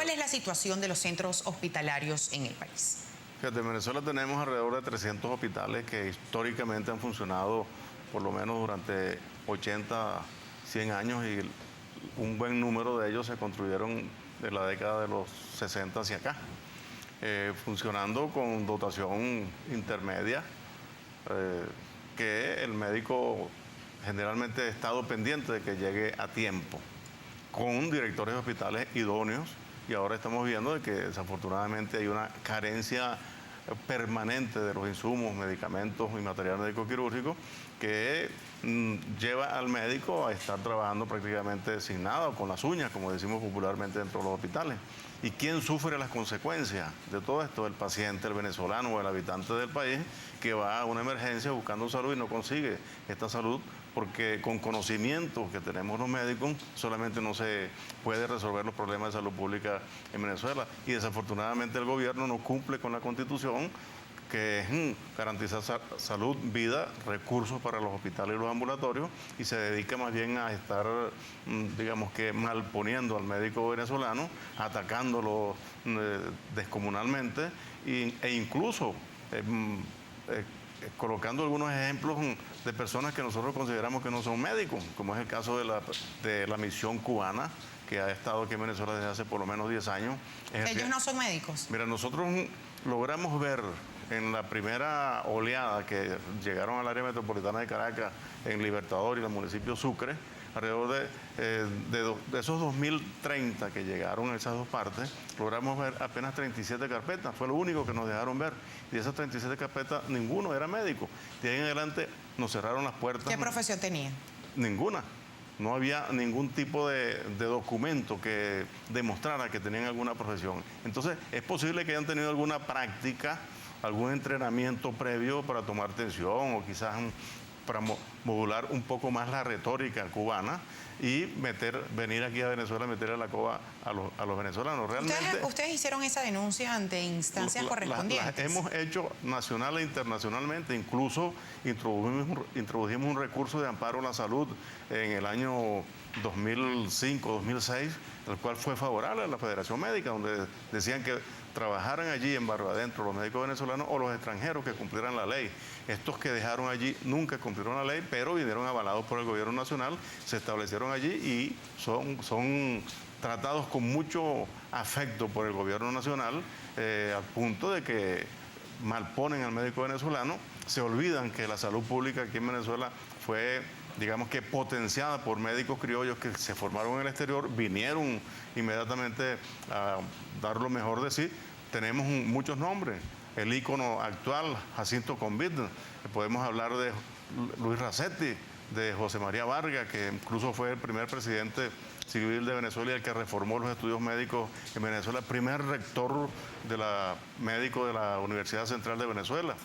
¿Cuál es la situación de los centros hospitalarios en el país? Fíjate, en Venezuela tenemos alrededor de 300 hospitales que históricamente han funcionado por lo menos durante 80, 100 años, y un buen número de ellos se construyeron de la década de los 60 hacia acá, funcionando con dotación intermedia, que el médico generalmente ha estado pendiente de que llegue a tiempo, con directores de hospitales idóneos, y ahora estamos viendo de que desafortunadamente hay una carencia permanente de los insumos, medicamentos y material médico quirúrgico que lleva al médico a estar trabajando prácticamente sin nada o con las uñas, como decimos popularmente dentro de los hospitales. ¿Y quién sufre las consecuencias de todo esto? El paciente, el venezolano o el habitante del país que va a una emergencia buscando salud y no consigue esta salud porque con conocimientos que tenemos los médicos solamente no se puede resolver los problemas de salud pública en Venezuela. Y desafortunadamente el gobierno no cumple con la Constitución, que es garantizar salud, vida, recursos para los hospitales y los ambulatorios, y se dedica más bien a estar, digamos que malponiendo al médico venezolano, atacándolo descomunalmente e incluso colocando algunos ejemplos de personas que nosotros consideramos que no son médicos, como es el caso de la misión cubana, que ha estado aquí en Venezuela desde hace por lo menos 10 años. ¿Ellos no son médicos? Mira, nosotros logramos ver en la primera oleada que llegaron al área metropolitana de Caracas, en Libertador y en el municipio Sucre, alrededor de esos 2030 que llegaron a esas dos partes, logramos ver apenas 37 carpetas, fue lo único que nos dejaron ver. Y de esas 37 carpetas, ninguno era médico. De ahí en adelante nos cerraron las puertas. ¿Qué profesión tenían? Ninguna. No había ningún tipo de documento que demostrara que tenían alguna profesión. Entonces, es posible que hayan tenido alguna práctica, algún entrenamiento previo para tomar tensión o quizás para modular un poco más la retórica cubana y venir aquí a Venezuela, meterle la coba a los venezolanos. Realmente, ¿Ustedes hicieron esa denuncia ante instancias correspondientes? Hemos hecho nacional e internacionalmente, incluso introdujimos un recurso de amparo a la salud en el año 2005-2006, el cual fue favorable a la Federación Médica, donde decían que trabajaran allí en Barrio Adentro los médicos venezolanos o los extranjeros que cumplieran la ley. Estos que dejaron allí nunca cumplieron la ley, pero vinieron avalados por el gobierno nacional, se establecieron allí y son tratados con mucho afecto por el gobierno nacional, al punto de que malponen al médico venezolano, se olvidan que la salud pública aquí en Venezuela fue, digamos que potenciada por médicos criollos que se formaron en el exterior, vinieron inmediatamente a dar lo mejor de sí. Tenemos muchos nombres, el ícono actual, Jacinto Convid, podemos hablar de Luis Racetti, de José María Vargas, que incluso fue el primer presidente civil de Venezuela y el que reformó los estudios médicos en Venezuela, primer rector médico de la Universidad Central de Venezuela.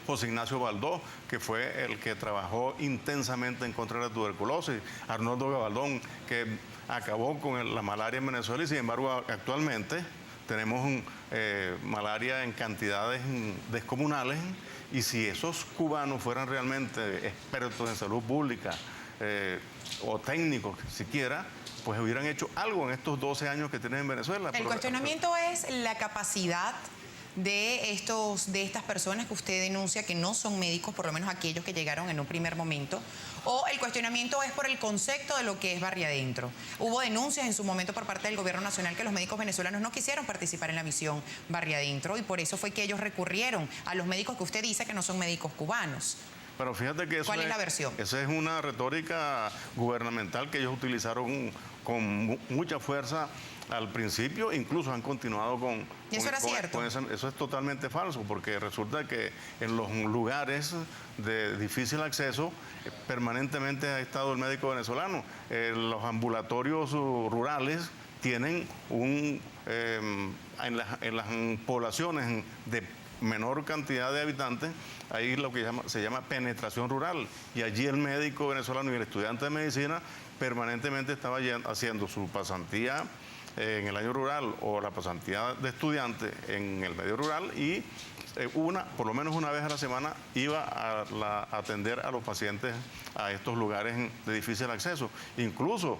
José Ignacio Baldó, que fue el que trabajó intensamente en contra de la tuberculosis, Arnoldo Gabaldón, que acabó con la malaria en Venezuela, y sin embargo actualmente tenemos malaria en cantidades descomunales, y si esos cubanos fueran realmente expertos en salud pública o técnicos siquiera, pues hubieran hecho algo en estos 12 años que tienen en Venezuela. El cuestionamiento es la capacidad de estas personas que usted denuncia que no son médicos, por lo menos aquellos que llegaron en un primer momento, o el cuestionamiento es por el concepto de lo que es Barrio Adentro. Hubo denuncias en su momento por parte del gobierno nacional que los médicos venezolanos no quisieron participar en la misión Barrio Adentro, y por eso fue que ellos recurrieron a los médicos que usted dice que no son médicos cubanos. Pero fíjate que ¿Cuál es la versión? Esa es una retórica gubernamental que ellos utilizaron con mucha fuerza al principio, incluso han continuado con... ¿Y eso era cierto? Eso es totalmente falso, porque resulta que en los lugares de difícil acceso permanentemente ha estado el médico venezolano. Los ambulatorios rurales tienen en las poblaciones de menor cantidad de habitantes, ahí lo que se llama penetración rural, y allí el médico venezolano y el estudiante de medicina permanentemente estaba haciendo su pasantía en el año rural o la pasantía de estudiante en el medio rural y por lo menos una vez a la semana iba a atender a los pacientes a estos lugares de difícil acceso. Incluso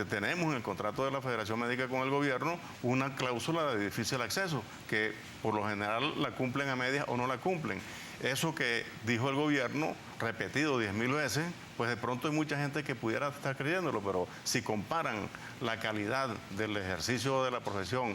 tenemos en el contrato de la Federación Médica con el gobierno una cláusula de difícil acceso que por lo general la cumplen a medias o no la cumplen. Eso que dijo el gobierno, repetido 10.000 veces, pues de pronto hay mucha gente que pudiera estar creyéndolo, pero si comparan la calidad del ejercicio de la profesión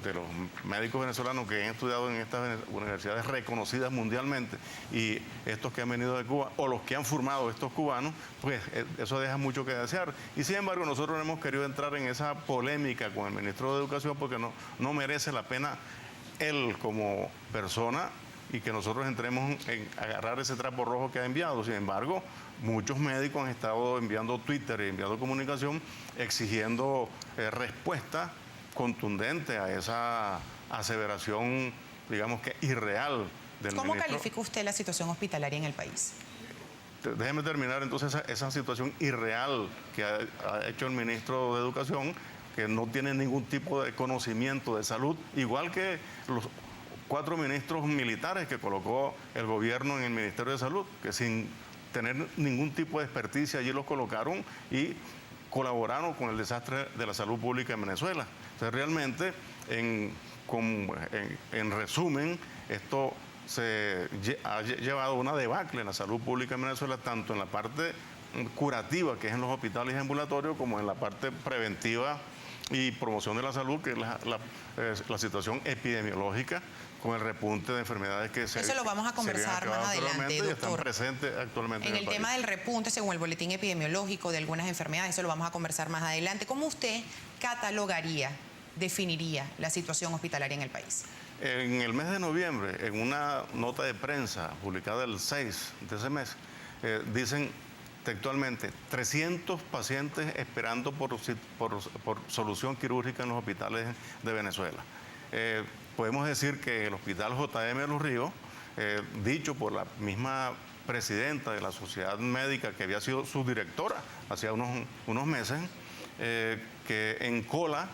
de los médicos venezolanos que han estudiado en estas universidades reconocidas mundialmente y estos que han venido de Cuba o los que han formado estos cubanos, pues eso deja mucho que desear. Y sin embargo nosotros no hemos querido entrar en esa polémica con el ministro de Educación porque no merece la pena él como persona y que nosotros entremos en agarrar ese trapo rojo que ha enviado. Sin embargo, muchos médicos han estado enviando Twitter y enviando comunicación exigiendo respuesta contundente a esa aseveración, digamos que irreal del ministro. ¿Cómo califica usted la situación hospitalaria en el país? Déjeme terminar entonces esa situación irreal que ha hecho el ministro de Educación, que no tiene ningún tipo de conocimiento de salud, igual que los 4 ministros militares que colocó el gobierno en el Ministerio de Salud, que sin tener ningún tipo de experticia allí los colocaron y colaboraron con el desastre de la salud pública en Venezuela. Entonces, realmente, en resumen, esto ha llevado a una debacle en la salud pública en Venezuela, tanto en la parte curativa, que es en los hospitales y ambulatorios, como en la parte preventiva y promoción de la salud, que es la situación epidemiológica, con el repunte de enfermedades que Eso lo vamos a conversar más adelante, doctor. Están presentes actualmente en el tema del repunte, según el boletín epidemiológico de algunas enfermedades, eso lo vamos a conversar más adelante. ¿Cómo usted catalogaría, definiría la situación hospitalaria en el país? En el mes de noviembre, en una nota de prensa publicada el 6 de ese mes, dicen textualmente 300 pacientes esperando por solución quirúrgica en los hospitales de Venezuela. Podemos decir que el Hospital JM de Los Ríos, dicho por la misma presidenta de la Sociedad Médica, que había sido su directora hacía unos meses, que en cola,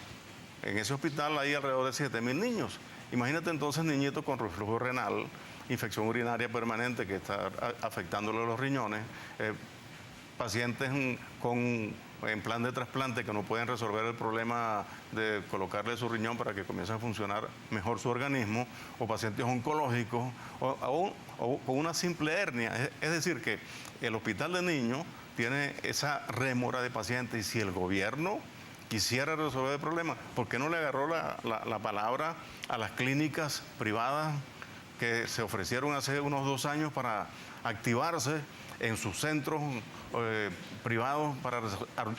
en ese hospital hay alrededor de 7.000 niños. Imagínate entonces niñitos con reflujo renal, infección urinaria permanente que está afectándole los riñones, pacientes en plan de trasplante que no pueden resolver el problema de colocarle su riñón para que comience a funcionar mejor su organismo, o pacientes oncológicos, o con una simple hernia. Es decir, que el hospital de niños tiene esa rémora de pacientes y si el gobierno quisiera resolver el problema, ¿por qué no le agarró la palabra a las clínicas privadas que se ofrecieron hace unos 2 años para activarse en sus centros privados para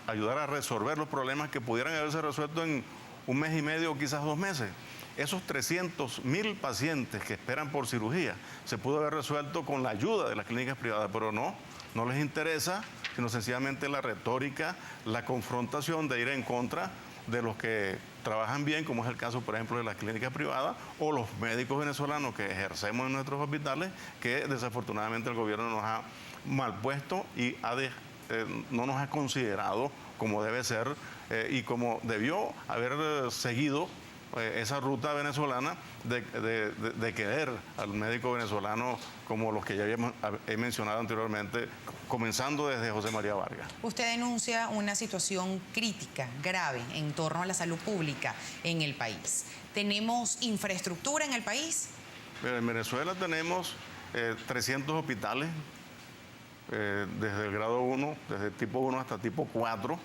ayudar a resolver los problemas que pudieran haberse resuelto en 1 mes y medio o quizás 2 meses? Esos 300.000 pacientes que esperan por cirugía se pudo haber resuelto con la ayuda de las clínicas privadas, pero no les interesa, sino sencillamente la retórica, la confrontación de ir en contra de los que trabajan bien, como es el caso, por ejemplo, de las clínicas privadas o los médicos venezolanos que ejercemos en nuestros hospitales, que desafortunadamente el gobierno nos ha malpuesto y no nos ha considerado como debe ser y como debió haber seguido esa ruta venezolana de querer al médico venezolano como los que ya he mencionado anteriormente, comenzando desde José María Vargas. Usted denuncia una situación crítica, grave, en torno a la salud pública en el país. ¿Tenemos infraestructura en el país? En Venezuela tenemos 300 hospitales, desde el grado 1, desde tipo 1 hasta tipo 4.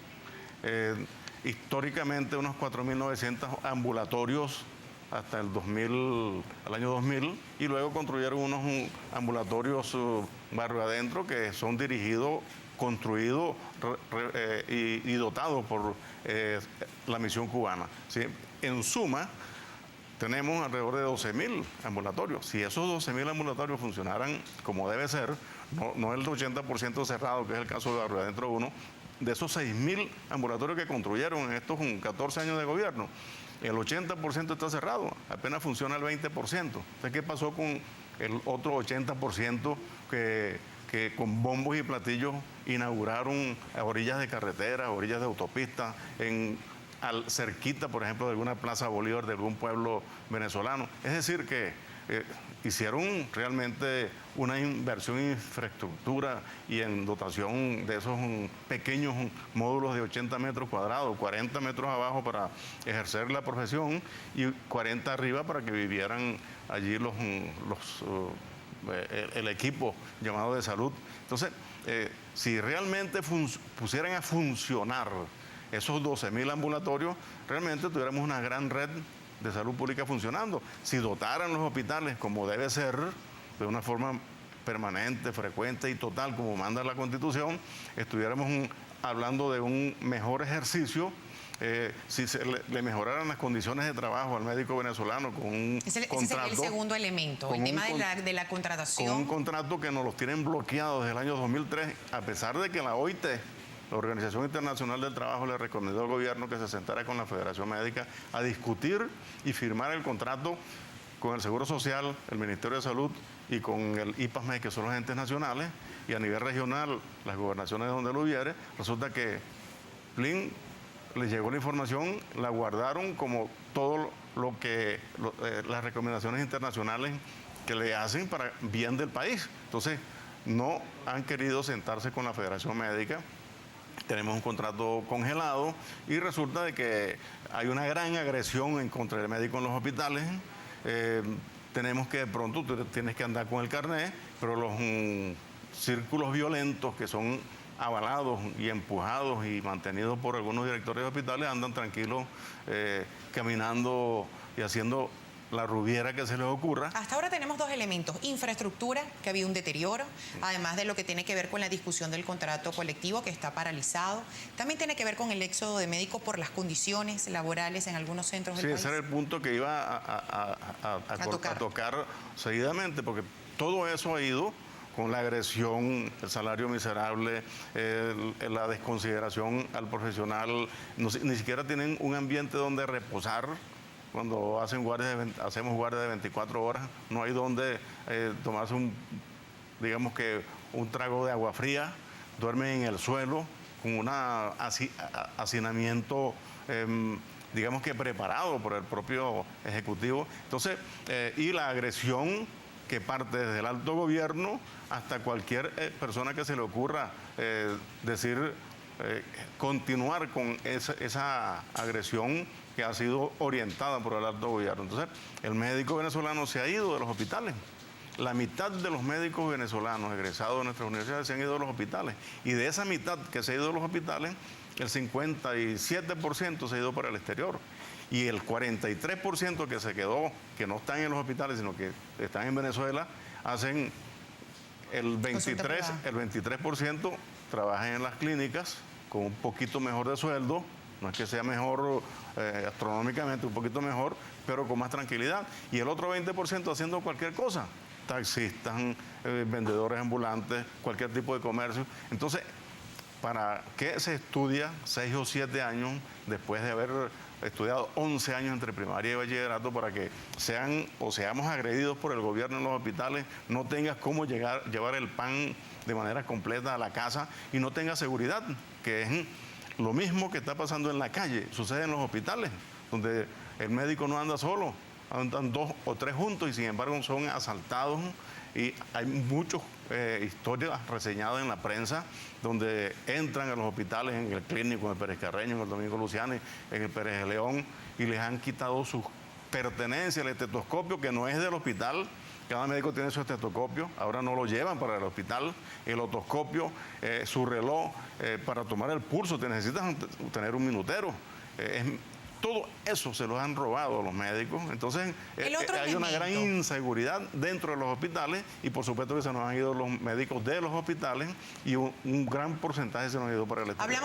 Históricamente unos 4.900 ambulatorios hasta el año 2000, y luego construyeron unos ambulatorios barrio adentro que son dirigidos, construidos y dotados por la misión cubana. ¿Sí? En suma, tenemos alrededor de 12.000 ambulatorios. Si esos 12.000 ambulatorios funcionaran como debe ser, no el 80% cerrado, que es el caso de Barrio Adentro 1, de esos 6.000 ambulatorios que construyeron en estos 14 años de gobierno, el 80% está cerrado, apenas funciona el 20%. Entonces, ¿qué pasó con el otro 80% que con bombos y platillos inauguraron a orillas de carreteras, a orillas de autopistas, en cerquita, por ejemplo, de alguna plaza Bolívar de algún pueblo venezolano. Es decir, que hicieron realmente una inversión en infraestructura y en dotación de esos pequeños módulos de 80 metros cuadrados, 40 metros abajo para ejercer la profesión y 40 arriba para que vivieran allí el equipo llamado de salud. Entonces, si realmente pusieran a funcionar esos 12.000 ambulatorios, realmente tuviéramos una gran red de salud pública funcionando. Si dotaran los hospitales como debe ser, de una forma permanente, frecuente y total, como manda la Constitución, estuviéramos hablando de un mejor ejercicio. Si le mejoraran las condiciones de trabajo al médico venezolano con un contrato. Ese sería el segundo elemento, el tema de la contratación. Con un contrato que nos los tienen bloqueados desde el año 2003, a pesar de que la OIT, la Organización Internacional del Trabajo, le recomendó al gobierno que se sentara con la Federación Médica a discutir y firmar el contrato con el Seguro Social, el Ministerio de Salud y con el IPASMED, que son los entes nacionales, y a nivel regional, las gobernaciones donde lo hubiere. Resulta que PLIN les llegó la información, la guardaron como todo las recomendaciones internacionales que le hacen para bien del país. Entonces, no han querido sentarse con la Federación Médica. Tenemos un contrato congelado y resulta de que hay una gran agresión en contra del médico en los hospitales. Tenemos que de pronto, tú tienes que andar con el carnet, pero los círculos violentos que son avalados y empujados y mantenidos por algunos directores de hospitales andan tranquilos caminando y haciendo la rubiera que se les ocurra. Hasta ahora tenemos dos elementos: infraestructura, que ha habido un deterioro, además de lo que tiene que ver con la discusión del contrato colectivo, que está paralizado. También tiene que ver con el éxodo de médicos por las condiciones laborales en algunos centros del país. Sí, ese era el punto que iba a tocar seguidamente, porque todo eso ha ido con la agresión, el salario miserable, la desconsideración al profesional. Ni siquiera tienen un ambiente donde reposar. Cuando hacemos guardias de 24 horas, no hay donde tomarse digamos que un trago de agua fría, duermen en el suelo con un hacinamiento, digamos que preparado por el propio Ejecutivo. Entonces, y la agresión que parte desde el alto gobierno hasta cualquier persona que se le ocurra continuar con esa agresión que ha sido orientada por el alto gobierno. Entonces, el médico venezolano se ha ido de los hospitales. La mitad de los médicos venezolanos egresados de nuestras universidades se han ido de los hospitales. Y de esa mitad que se ha ido de los hospitales, el 57% se ha ido para el exterior. Y el 43% que se quedó, que no están en los hospitales, sino que están en Venezuela, hacen el 23% trabajan en las clínicas con un poquito mejor de sueldo. No es que sea mejor astronómicamente, un poquito mejor, pero con más tranquilidad. Y el otro 20% haciendo cualquier cosa. Taxistas, vendedores ambulantes, cualquier tipo de comercio. Entonces, ¿para qué se estudia 6 o 7 años después de haber estudiado 11 años entre primaria y bachillerato para que seamos agredidos por el gobierno en los hospitales, no tengas cómo llevar el pan de manera completa a la casa y no tengas seguridad, que es lo mismo que está pasando en la calle, sucede en los hospitales, donde el médico no anda solo, andan 2 o 3 juntos y sin embargo son asaltados. Y hay muchas historias reseñadas en la prensa donde entran a los hospitales, en el Clínico, en el Pérez Carreño, en el Domingo Luciani, en el Pérez de León, y les han quitado sus pertenencias, el estetoscopio que no es del hospital. Cada médico tiene su estetoscopio, ahora no lo llevan para el hospital, el otoscopio, su reloj, para tomar el pulso, te necesitas tener un minutero. Todo eso se los han robado a los médicos. Entonces, hay una gran inseguridad dentro de los hospitales y por supuesto que se nos han ido los médicos de los hospitales y un gran porcentaje se nos ha ido para el exterior.